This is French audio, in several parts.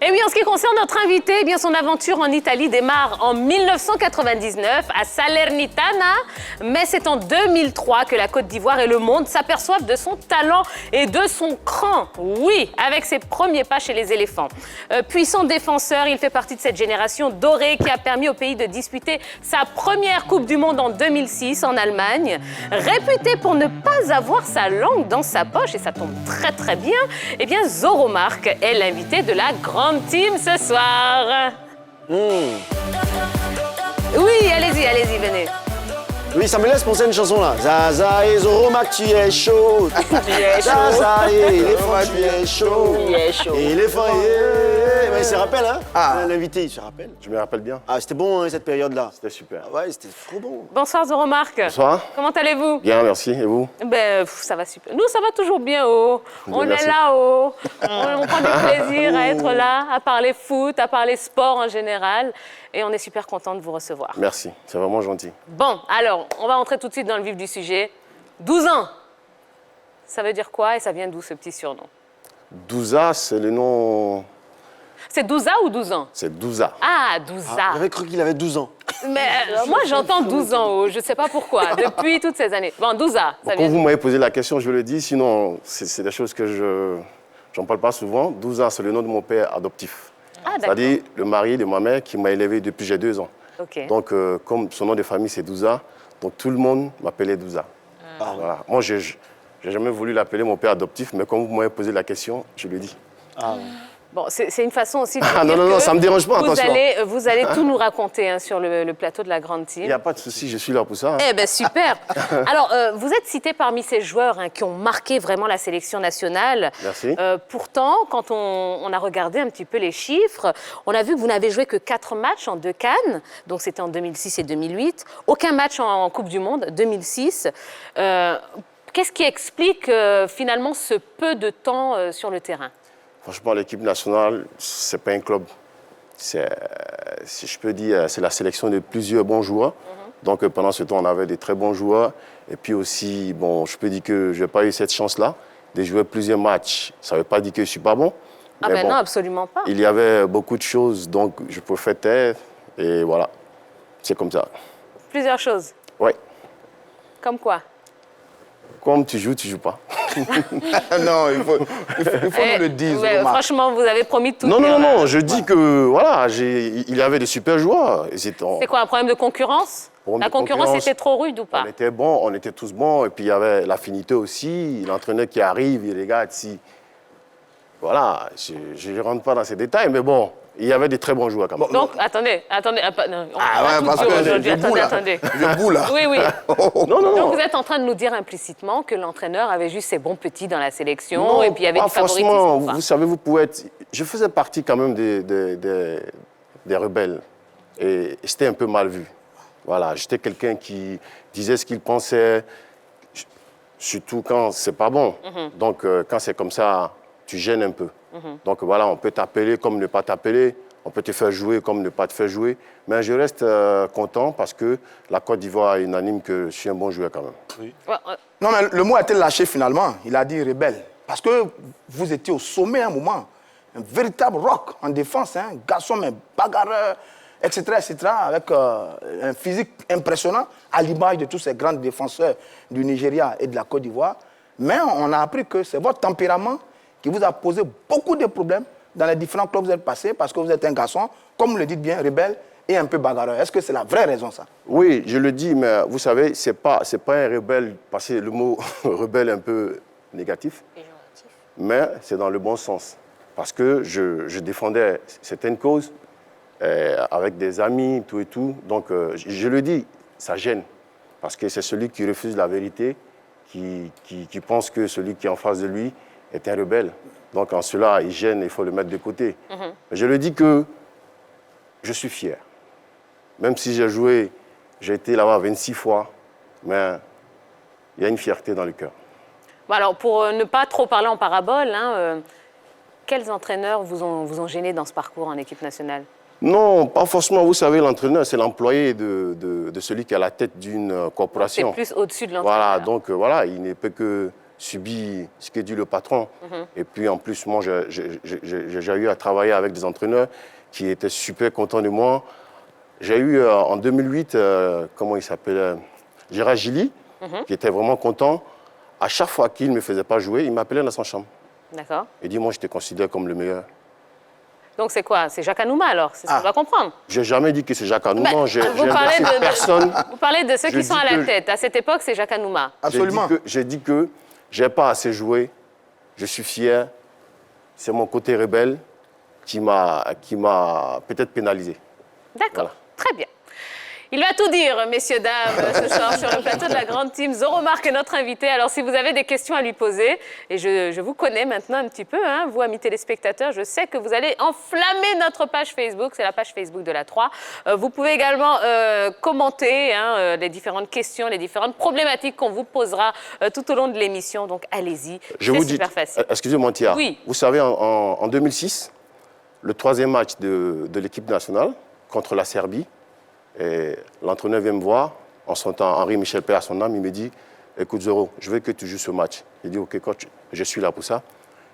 Et oui, en ce qui concerne notre invité, eh bien, son aventure en Italie démarre en 1999 à Salernitana. Mais c'est en 2003 que la Côte d'Ivoire et le monde s'aperçoivent de son talent et de son cran. Oui, avec ses premiers pas chez les éléphants. Puissant défenseur, il fait partie de cette génération dorée qui a permis au pays de disputer sa première Coupe du Monde en 2006 en Allemagne. Réputé pour ne pas avoir sa langue dans sa poche, et ça tombe très très bien, eh bien Zoro Mark est l'invité de la grande team ce soir. Oui, allez-y, venez. Oui, ça me laisse penser à une chanson là. Zaza et Zoro Mark, tu es chaud. Tu es chaud. Zaza et éléphant, tu es chaud. Tu es chaud. Éléphant, mais il se rappelle, hein? L'invité, il se rappelle. Je me rappelle bien. Ah, c'était bon, hein, cette période-là. C'était super. Ah ouais, c'était trop bon. Bonsoir Zoro Mark. Bonsoir. Comment allez-vous? Bien, merci. Et vous? Ben, ça va super. Nous, ça va toujours bien, oh. On merci. est là-haut. On prend du plaisir à être là, à parler foot, à parler sport en général. Et on est super content de vous recevoir. Merci, c'est vraiment gentil. Bon, alors, on va entrer tout de suite dans le vif du sujet. 12 ans. Ça veut dire quoi et ça vient d'où ce petit surnom? Douza, c'est le nom... C'est 12 ou 12 ans? C'est Douza. Ah, 12 J'avais cru qu'il avait 12 ans. Mais moi, j'entends 12 ans, oh, je ne sais pas pourquoi, depuis toutes ces années. Bon, 12 ça Bon, vient quand vous m'avez posé la question, je le dis, sinon, c'est des choses que je n'en parle pas souvent. Douza, c'est le nom de mon père adoptif. Ah, d'accord. C'est-à-dire le mari de ma mère qui m'a élevé depuis que j'ai 2 ans. Ok. Donc, comme son nom de famille, c'est Douza, donc tout le monde m'appelait Douza. Voilà. Moi, je n'ai jamais voulu l'appeler mon père adoptif, mais quand vous m'avez posé la question, je le dis. Bon, c'est une façon aussi de Ah dire non, que ça me dérange pas, attention. Vous allez tout nous raconter hein, sur le plateau de la grande team. Il n'y a pas de souci, je suis là pour ça. Hein. Eh bien, super. Alors, vous êtes cité parmi ces joueurs hein, qui ont marqué vraiment la sélection nationale. Merci. Pourtant, quand on a regardé un petit peu les chiffres, on a vu que vous n'avez joué que 4 matchs en 2 CAN. Donc, c'était en 2006 et 2008. Aucun match en Coupe du Monde, 2006. Qu'est-ce qui explique finalement ce peu de temps sur le terrain? Franchement, l'équipe nationale, ce n'est pas un club. Si je peux dire, c'est la sélection de plusieurs bons joueurs. Donc, pendant ce temps, on avait des très bons joueurs. Et puis aussi, bon, je peux dire que je n'ai pas eu cette chance-là de jouer plusieurs matchs. Ça ne veut pas dire que je ne suis pas bon. Ah mais ben bon, non, absolument pas. Il y avait beaucoup de choses, donc je préfère taire. Et voilà, c'est comme ça. Plusieurs choses. Oui. Comme quoi? Comme tu joues pas. Non, il faut nous le dire. Ouais, franchement, vous avez promis de tout dire. Non, je dis que, voilà, il y avait des super joueurs. C'est quoi, un problème de concurrence? Problème La de concurrence était trop rude ou pas? On était bons, on était tous bons. Et puis, il y avait l'affinité aussi. L'entraîneur qui arrive, il regarde si... Voilà, je ne rentre pas dans ces détails, mais bon, il y avait des très bons joueurs quand même. Donc, attendez. Non, parce que attendez. Je boule là. Oui. Non. Donc, vous êtes en train de nous dire implicitement que l'entraîneur avait juste ses bons petits dans la sélection Non, et puis il y avait pas du favoritisme. forcément. Ou pas? Vous savez, vous pouvez être... Je faisais partie quand même des rebelles. Et c'était un peu mal vu. Voilà, j'étais quelqu'un qui disait ce qu'il pensait, surtout quand c'est pas bon. Donc, quand c'est comme ça, tu gênes un peu. Donc, voilà, on peut t'appeler comme ne pas t'appeler. On peut te faire jouer comme ne pas te faire jouer. Mais je reste content parce que la Côte d'Ivoire est unanime que je suis un bon joueur quand même. Ouais. Non, mais le mot a été lâché finalement. Il a dit rebelle. Parce que vous étiez au sommet à un moment. Un véritable rock en défense. Un garçon, mais bagarreur, etc., avec un physique impressionnant, à l'image de tous ces grands défenseurs du Nigeria et de la Côte d'Ivoire. Mais on a appris que c'est votre tempérament qui vous a posé beaucoup de problèmes dans les différents clubs où vous êtes passés, parce que vous êtes un garçon, comme vous le dites bien, rebelle et un peu bagarreur. Est-ce que c'est la vraie raison, ça? Oui, je le dis, mais vous savez, c'est pas un rebelle, parce que le mot rebelle est un peu négatif, mais c'est dans le bon sens. Parce que je défendais certaines causes avec des amis, tout et tout. Donc, je le dis, ça gêne. Parce que c'est celui qui refuse la vérité, qui pense que celui qui est en face de lui est un rebelle. Donc, en cela, il gêne, il faut le mettre de côté. Je le dis que je suis fier. Même si j'ai été là-bas 26 fois, mais il y a une fierté dans le cœur. Bon, alors, pour ne pas trop parler en parabole, quels entraîneurs vous ont gêné dans ce parcours en équipe nationale? Non, pas forcément. Vous savez, l'entraîneur, c'est l'employé de celui qui est à la tête d'une corporation. C'est plus au-dessus de l'entraîneur. Voilà, donc voilà, il ne peut que subi ce que dit le patron. Et puis en plus, moi, j'ai eu à travailler avec des entraîneurs qui étaient super contents de moi. J'ai eu en 2008, comment il s'appelait, Gérard Gilly, qui était vraiment content. À chaque fois qu'il ne me faisait pas jouer, il m'appelait dans son chambre. D'accord. Il dit, moi, je te considère comme le meilleur. Donc c'est quoi? C'est Jacques Anouma alors? C'est ce qu'on doit comprendre. J'ai jamais dit que c'est Jacques Anouma. Personne. Vous parlez de ceux qui sont à la tête. À cette époque, c'est Jacques Anouma. Absolument. J'ai dit que je n'ai pas assez joué. Je suis fier. C'est mon côté rebelle qui m'a peut-être pénalisé. D'accord. Voilà. Très bien. Il va tout dire, messieurs, dames, ce soir sur le plateau de la Grande Team. Zoromark est notre invité. Alors, si vous avez des questions à lui poser, et je vous connais maintenant un petit peu, hein, vous, amis téléspectateurs, je sais que vous allez enflammer notre page Facebook. C'est la page Facebook de la 3. Vous pouvez également commenter les différentes questions, les différentes problématiques qu'on vous posera tout au long de l'émission. Donc, allez-y. C'est super facile. Excusez-moi, Tia. Oui. Vous savez, en 2006, le 3e match de l'équipe nationale contre la Serbie, et l'entraîneur vient me voir, en son temps, Henri-Michel Paix à son âme, il me dit, écoute Zoro, je veux que tu joues ce match. Il dit, ok coach, je suis là pour ça.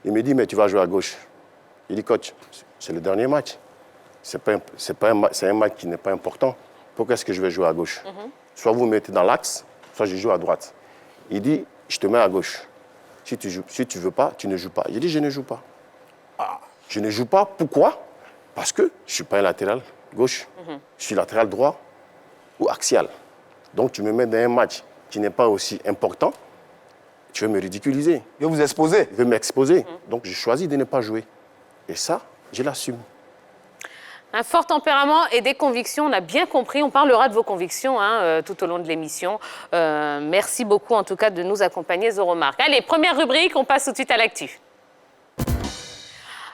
Il me dit, mais tu vas jouer à gauche. Il dit, coach, c'est le dernier match. C'est un match qui n'est pas important. Pourquoi est-ce que je vais jouer à gauche? Soit vous me mettez dans l'axe, soit je joue à droite. Il dit, je te mets à gauche. Si tu ne veux pas, tu ne joues pas. Il dit, je ne joue pas. Je ne joue pas, pourquoi? Parce que je ne suis pas un latéral gauche, je suis latéral droit ou axial. Donc tu me mets dans un match qui n'est pas aussi important, tu veux me ridiculiser. Je vais vous exposer. Je veux m'exposer. Donc j'ai choisi de ne pas jouer. Et ça, je l'assume. Un fort tempérament et des convictions, on a bien compris. On parlera de vos convictions tout au long de l'émission. Merci beaucoup en tout cas de nous accompagner, Zoromark. Allez, première rubrique, on passe tout de suite à l'actu.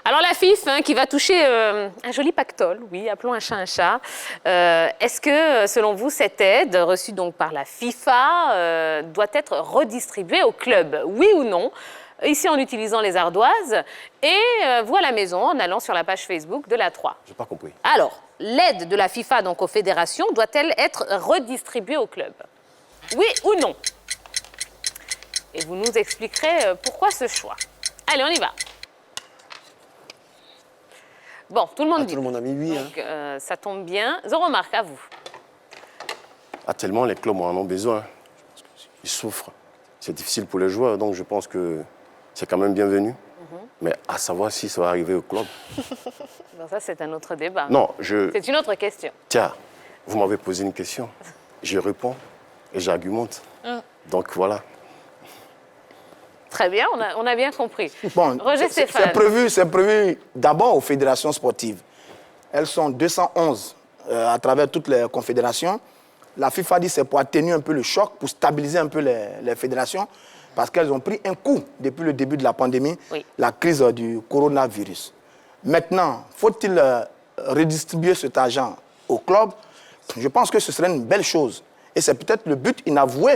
Alors la FIF qui va toucher un joli pactole, oui, appelons un chat. Est-ce que, selon vous, cette aide reçue donc par la FIFA doit être redistribuée au club? Oui ou non? Ici, en utilisant les ardoises, et vous à la maison, en allant sur la page Facebook de la 3. Je n'ai pas compris. Alors, l'aide de la FIFA donc aux fédérations doit-elle être redistribuée au club? Oui ou non? Et vous nous expliquerez pourquoi ce choix. Allez, on y va. Bon, tout le monde dit. Tout le monde a mis oui. Donc, ça tombe bien. Zoromark, à vous. Tellement les clubs en ont besoin. Ils souffrent. C'est difficile pour les joueurs, donc je pense que c'est quand même bienvenu. Mais à savoir si ça va arriver au club. Bon, ça, c'est un autre débat. Non, C'est une autre question. Tiens, vous m'avez posé une question. Je réponds et j'argumente. Donc voilà. Très bien, on a bien compris. Bon, Roger Stéphane. c'est prévu d'abord aux fédérations sportives. Elles sont 211 à travers toutes les confédérations. La FIFA dit que c'est pour atténuer un peu le choc, pour stabiliser un peu les fédérations, parce qu'elles ont pris un coup depuis le début de la pandémie, la crise du coronavirus. Maintenant, faut-il redistribuer cet argent au club? Je pense que ce serait une belle chose. Et c'est peut-être le but inavoué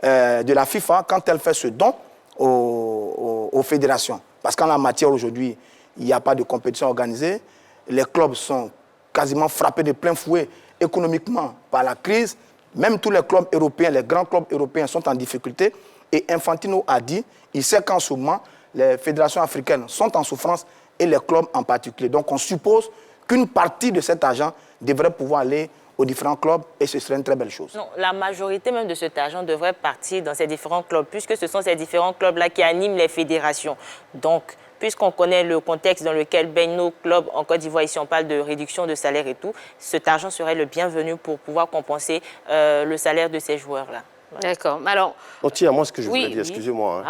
de la FIFA quand elle fait ce don aux fédérations. Parce qu'en la matière, aujourd'hui, il n'y a pas de compétition organisée. Les clubs sont quasiment frappés de plein fouet économiquement par la crise. Même tous les clubs européens, les grands clubs européens sont en difficulté. Et Infantino a dit, il sait qu'en ce moment, les fédérations africaines sont en souffrance et les clubs en particulier. Donc on suppose qu'une partie de cet argent devrait pouvoir aller aux différents clubs et ce serait une très belle chose. Non, la majorité même de cet argent devrait partir dans ces différents clubs puisque ce sont ces différents clubs-là qui animent les fédérations. Donc, puisqu'on connaît le contexte dans lequel baignent nos clubs en Côte d'Ivoire, ici on parle de réduction de salaire et tout, cet argent serait le bienvenu pour pouvoir compenser le salaire de ces joueurs-là. Voilà. D'accord. Alors, tiens, moi, ce que je voulais dire, excusez-moi.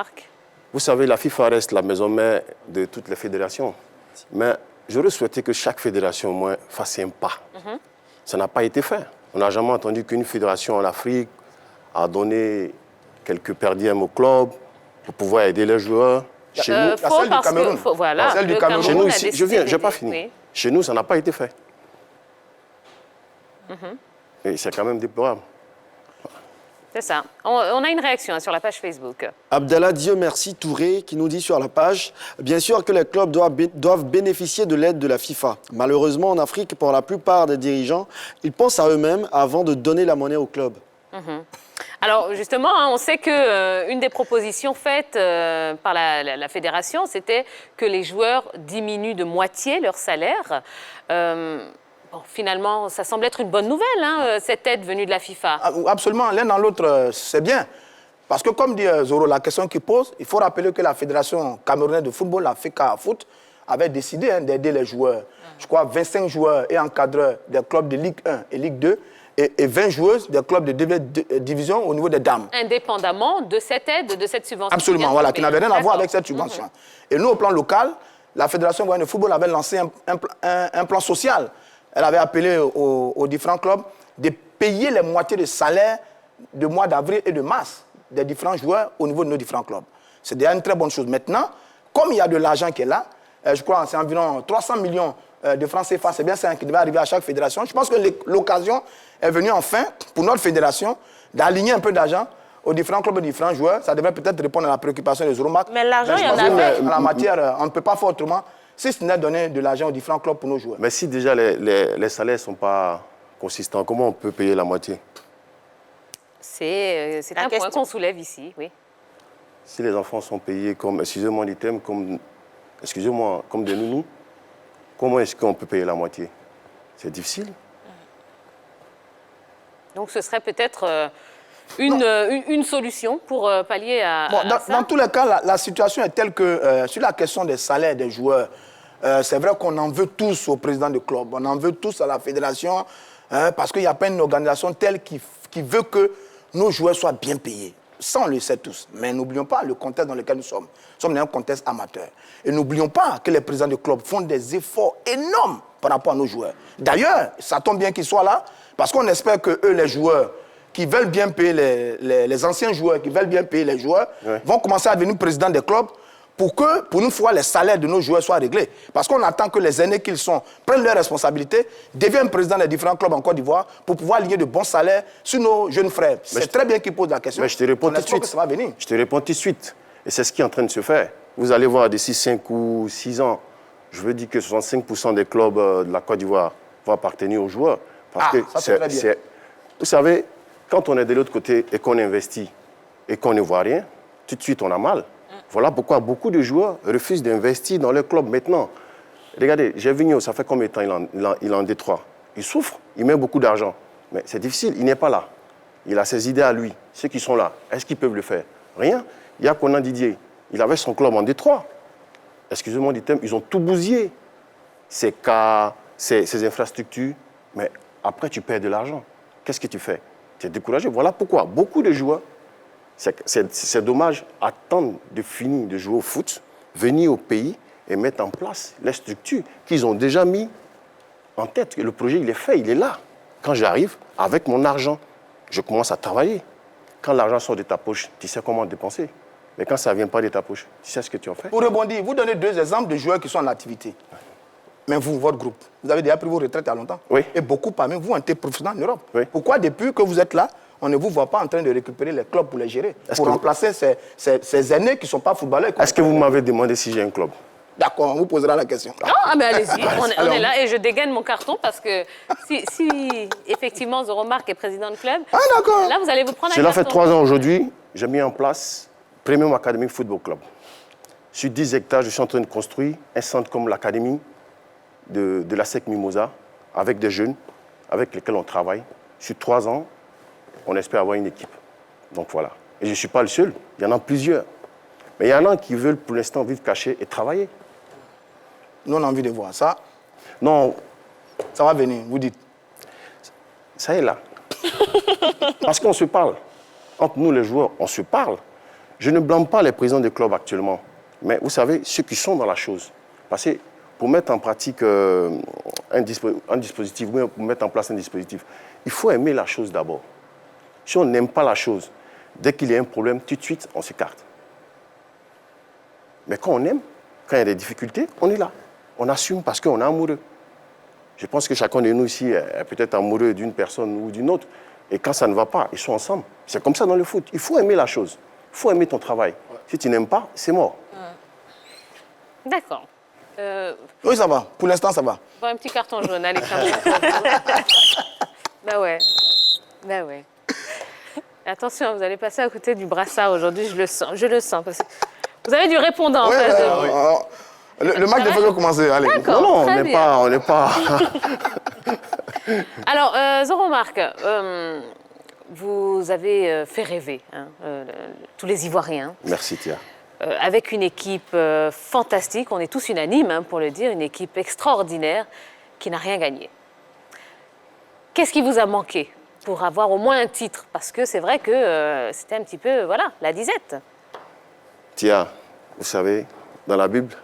Vous savez, la FIFA reste la maison mère de toutes les fédérations. Mais j'aurais souhaité que chaque fédération, au moins, fasse un pas. Ça n'a pas été fait. On n'a jamais entendu qu'une fédération en Afrique a donné quelques perdièmes au club pour pouvoir aider les joueurs. Chez nous, celle du Cameroun. Voilà, celle du Cameroun. Chez nous, ici, je n'ai pas fini. Oui. Chez nous, ça n'a pas été fait. Et c'est quand même déplorable. C'est ça. On a une réaction sur la page Facebook. Abdallah Dieu merci Touré qui nous dit sur la page « Bien sûr que les clubs doivent bénéficier de l'aide de la FIFA. Malheureusement, en Afrique, pour la plupart des dirigeants, ils pensent à eux-mêmes avant de donner la monnaie aux clubs. Alors justement, hein, on sait que une des propositions faites par la fédération, c'était que les joueurs diminuent de moitié leur salaire. Bon, finalement, ça semble être une bonne nouvelle, hein, cette aide venue de la FIFA. Absolument, l'un dans l'autre, c'est bien. Parce que comme dit Zoro, la question qu'il pose, il faut rappeler que la fédération camerounaise de football, la FECA Foot, avait décidé d'aider les joueurs. Je crois 25 joueurs et encadreurs des clubs de Ligue 1 et Ligue 2 et 20 joueuses des clubs de division au niveau des dames. Indépendamment de cette aide, de cette subvention. Absolument, voilà, qui n'avait rien à voir avec cette subvention. Et nous, au plan local, la Fédération de football avait lancé un plan social. Elle avait appelé aux différents clubs de payer les moitiés de salaire de mois d'avril et de mars des différents joueurs au niveau de nos différents clubs. C'est déjà une très bonne chose. Maintenant, comme il y a de l'argent qui est là, je crois que c'est environ 300 millions de francs CFA, c'est bien ça qui devait arriver à chaque fédération. Je pense que l'occasion est venue enfin, pour notre fédération, d'aligner un peu d'argent aux différents clubs et aux différents joueurs. Ça devrait peut-être répondre à la préoccupation des Euromac. Mais l'argent, il y en a. En la matière, on ne peut pas faire autrement si ce n'est donner de l'argent aux différents clubs pour nos joueurs. Mais si déjà les salaires ne sont pas consistants, comment on peut payer la moitié? C'est un point qu'on soulève ici, oui. Si les enfants sont payés comme, excusez-moi du thème, comme des nounous, comment est-ce qu'on peut payer la moitié? C'est difficile. Donc ce serait peut-être une solution pour pallier à ça. Dans tous les cas, la situation est telle que sur la question des salaires des joueurs, c'est vrai qu'on en veut tous au président du club, on en veut tous à la fédération, parce qu'il n'y a pas une organisation telle qui veut que nos joueurs soient bien payés. Ça, on le sait tous. Mais n'oublions pas le contexte dans lequel nous sommes. Nous sommes dans un contexte amateur. Et n'oublions pas que les présidents du club font des efforts énormes par rapport à nos joueurs. D'ailleurs, ça tombe bien qu'ils soient là, parce qu'on espère que eux, les joueurs, qui veulent bien payer les anciens joueurs, qui veulent bien payer les joueurs, vont commencer à devenir présidents des clubs pour que, pour une fois, les salaires de nos joueurs soient réglés. Parce qu'on attend que les aînés qu'ils sont prennent leurs responsabilités, deviennent présidents des différents clubs en Côte d'Ivoire pour pouvoir aligner de bons salaires sur nos jeunes frères. C'est très bien qu'ils posent la question. Mais je te réponds tout de suite. Ça va venir. Je te réponds tout de suite. Et c'est ce qui est en train de se faire. Vous allez voir d'ici 5 ou 6 ans, je veux dire que 65% des clubs de la Côte d'Ivoire vont appartenir aux joueurs. Parce que ça c'est très bien. Vous savez, quand on est de l'autre côté et qu'on investit et qu'on ne voit rien, tout de suite on a mal. Voilà pourquoi beaucoup de joueurs refusent d'investir dans leur club maintenant. Regardez, Gervinho, ça fait combien de temps il est en Détroit? Il souffre, il met beaucoup d'argent. Mais c'est difficile, il n'est pas là. Il a ses idées à lui. Ceux qui sont là, est-ce qu'ils peuvent le faire? Rien. Il y a Conan Didier, il avait son club en Détroit. Excusez-moi du thème, ils ont tout bousillé. Ses cas, ses infrastructures. Mais après, tu perds de l'argent. Qu'est-ce que tu fais? Tu es découragé. Voilà pourquoi beaucoup de joueurs, c'est dommage, attendent de finir de jouer au foot, venir au pays et mettre en place les structures qu'ils ont déjà mis en tête. Le projet, il est fait, il est là. Quand j'arrive, avec mon argent, je commence à travailler. Quand l'argent sort de ta poche, tu sais comment dépenser. Mais quand ça ne vient pas de ta poche, tu sais ce que tu en fais. Pour rebondir, vous donnez 2 exemples de joueurs qui sont en activité. Mais vous, votre groupe, vous avez déjà pris vos retraites il y a longtemps. Oui. Et beaucoup parmi vous ont été professionnels en Europe. Oui. Pourquoi, depuis que vous êtes là, on ne vous voit pas en train de récupérer les clubs pour les gérer, pour remplacer ces aînés qui ne sont pas footballeurs? Est-ce que vous m'avez demandé si j'ai un club? D'accord, on vous posera la question. Ah, mais allez-y, on est là et je dégaine mon carton parce que si effectivement Zoromark est président de club, là vous allez vous prendre un carton. Cela fait 3 ans aujourd'hui, j'ai mis en place Premium Academy Football Club. Sur 10 hectares, je suis en train de construire un centre comme l'académie de la SEC Mimosa, avec des jeunes avec lesquels on travaille. Sur 3 ans, on espère avoir une équipe. Donc voilà. Et je ne suis pas le seul, il y en a plusieurs. Mais il y en a qui veulent pour l'instant vivre cachés et travailler. Nous, on a envie de voir ça. Non. Ça va venir, vous dites. Ça est là. Parce qu'on se parle. Entre nous, les joueurs, on se parle. Je ne blâme pas les présidents des clubs actuellement. Mais vous savez, ceux qui sont dans la chose. Parce que pour mettre en pratique un dispositif, ou pour mettre en place un dispositif, il faut aimer la chose d'abord. Si on n'aime pas la chose, dès qu'il y a un problème, tout de suite, on s'écarte. Mais quand on aime, quand il y a des difficultés, on est là. On assume parce qu'on est amoureux. Je pense que chacun de nous ici est peut-être amoureux d'une personne ou d'une autre. Et quand ça ne va pas, ils sont ensemble. C'est comme ça dans le foot. Il faut aimer la chose. Il faut aimer ton travail. Si tu n'aimes pas, c'est mort. D'accord. Oui, ça va. Pour l'instant, ça va. Bon, un petit carton jaune, allez, quand même. Ben ouais. Attention, vous allez passer à côté du brassard aujourd'hui, je le sens. Parce que vous avez du répondant en Ouais, face de vous. le match devrait commencer. Allez. D'accord. Non, très bien. on n'est pas. Alors, Zoromark, vous avez fait rêver tous les Ivoiriens. Merci, Tia. Avec une équipe fantastique, on est tous unanimes pour le dire, une équipe extraordinaire qui n'a rien gagné. Qu'est-ce qui vous a manqué pour avoir au moins un titre? Parce que c'est vrai que c'était un petit peu, voilà, la disette. Tia, vous savez, dans la Bible,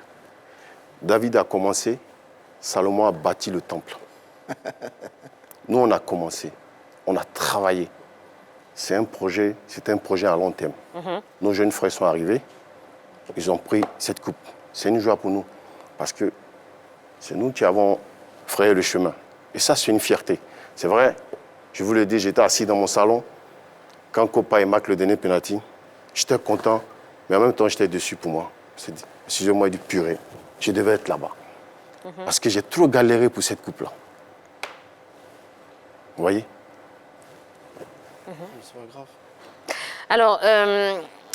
David a commencé, Salomon a bâti le temple. Nous, on a commencé, on a travaillé. C'est un projet à long terme. Nos jeunes frères sont arrivés, ils ont pris cette coupe. C'est une joie pour nous, parce que c'est nous qui avons frayé le chemin. Et ça, c'est une fierté. C'est vrai, je vous le dis, j'étais assis dans mon salon, quand Kopa et Mac le dernier penalty, j'étais content, mais en même temps, j'étais déçu pour moi. Excusez-moi du purée, je devais être là-bas. Parce que j'ai trop galéré pour cette coupe-là. Vous voyez? C'est pas grave. Alors,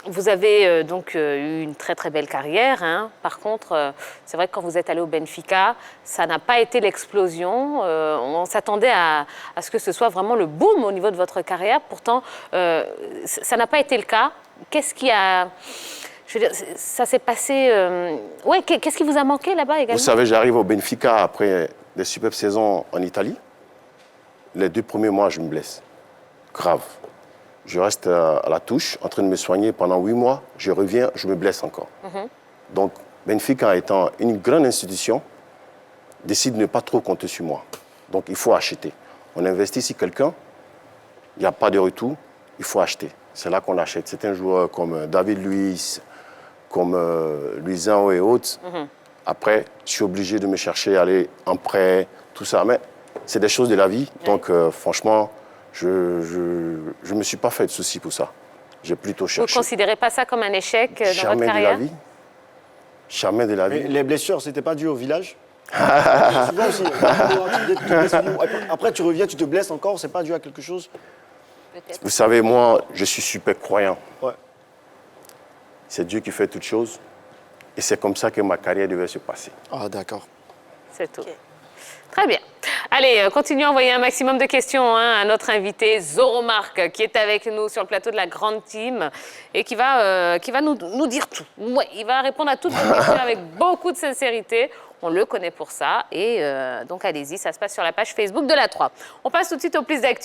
vous avez donc eu une très très belle carrière. Par contre, c'est vrai que quand vous êtes allé au Benfica, ça n'a pas été l'explosion. On s'attendait à ce que ce soit vraiment le boom au niveau de votre carrière. Pourtant, ça n'a pas été le cas. Qu'est-ce qui a... Je veux dire, ça s'est passé... Ouais, qu'est-ce qui vous a manqué là-bas également? Vous savez, j'arrive au Benfica après des superbes saisons en Italie. Les 2 premiers mois, je me blesse. Grave. Je reste à la touche, en train de me soigner pendant 8 mois. Je reviens, je me blesse encore. Donc, Benfica étant une grande institution, décide de ne pas trop compter sur moi. Donc, il faut acheter. On investit sur quelqu'un, il n'y a pas de retour, il faut acheter. C'est là qu'on achète. C'est un joueur comme David Luiz, comme Luizinho et autres. Après, je suis obligé de me chercher, aller en prêt, tout ça. Mais c'est des choses de la vie. Donc, franchement, je ne me suis pas fait de soucis pour ça. J'ai plutôt cherché. Vous ne considérez pas ça comme un échec dans votre carrière? Jamais de la vie. Jamais de la vie. Mais les blessures, c'était pas dû au village? Souvent aussi, tu te blesses, après, tu reviens, tu te blesses encore, c'est pas dû à quelque chose? Vous savez, moi, je suis super croyant. Ouais. C'est Dieu qui fait toutes choses. Et c'est comme ça que ma carrière devait se passer. Ah, d'accord. C'est tout. Très bien. Allez, continuons à envoyer un maximum de questions à notre invité Zoromark, qui est avec nous sur le plateau de la Grande Team et qui va nous dire tout. Ouais, il va répondre à toutes vos questions avec beaucoup de sincérité. On le connaît pour ça. Et donc, allez-y, ça se passe sur la page Facebook de la 3. On passe tout de suite au plus d'actu.